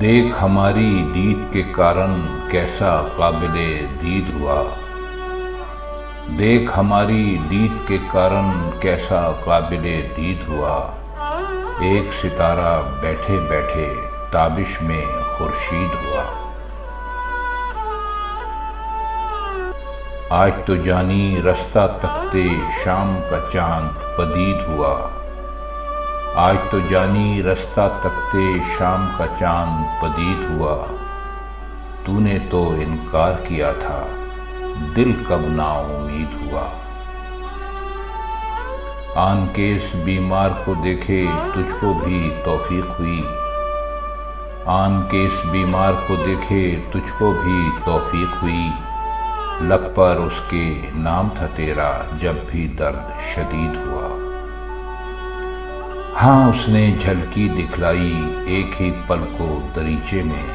دیکھ ہماری دید کے کارن کیسا قابل دید ہوا، دیکھ ہماری دید کے کارن کیسا قابل دید ہوا، ایک ستارہ بیٹھے بیٹھے تابش میں خورشید ہوا۔ آج تو جانی رستہ تکتے شام کا چاند پدید ہوا، آج تو جانی رستہ تکتے شام کا چاند پدید ہوا، تو نے تو انکار کیا تھا دل کب نا امید ہوا۔ آن کے اس بیمار کو دیکھے تجھ کو بھی توفیق ہوئی، آن کے اس بیمار کو دیکھے تجھ کو بھی توفیق ہوئی، لب پر اس کے نام تھا تیرا جب بھی درد شدید ہوا۔ ہاں اس نے جھلکی دکھلائی ایک ہی پل کو دریچے میں،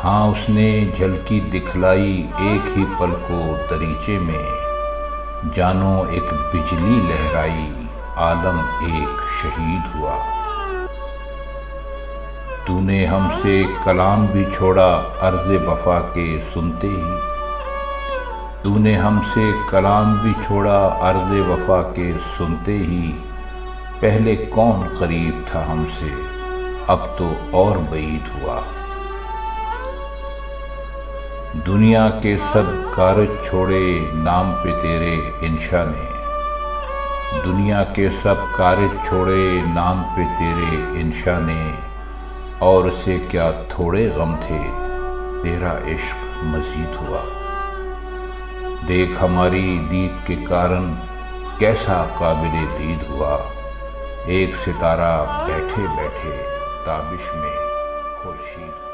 ہاں اس نے جھلکی دکھلائی ایک ہی پل کو دریچے میں، جانو ایک بجلی لہرائی عالم ایک شہید ہوا۔ تو نے ہم سے کلام بھی چھوڑا عرض وفا کے سنتے ہی، تو نے ہم سے کلام بھی چھوڑا عرض وفا کے سنتے ہی، پہلے کون قریب تھا ہم سے اب تو اور بعید ہوا۔ دنیا کے سب کارج چھوڑے نام پہ تیرے انشا نے، دنیا کے سب کارج چھوڑے نام پہ تیرے انشا نے، اور اسے کیا تھوڑے غم تھے تیرا عشق مزید ہوا۔ دیکھ ہماری دید کے کارن کیسا قابل دید ہوا، ایک ستارہ بیٹھے بیٹھے تابش میں خورشید۔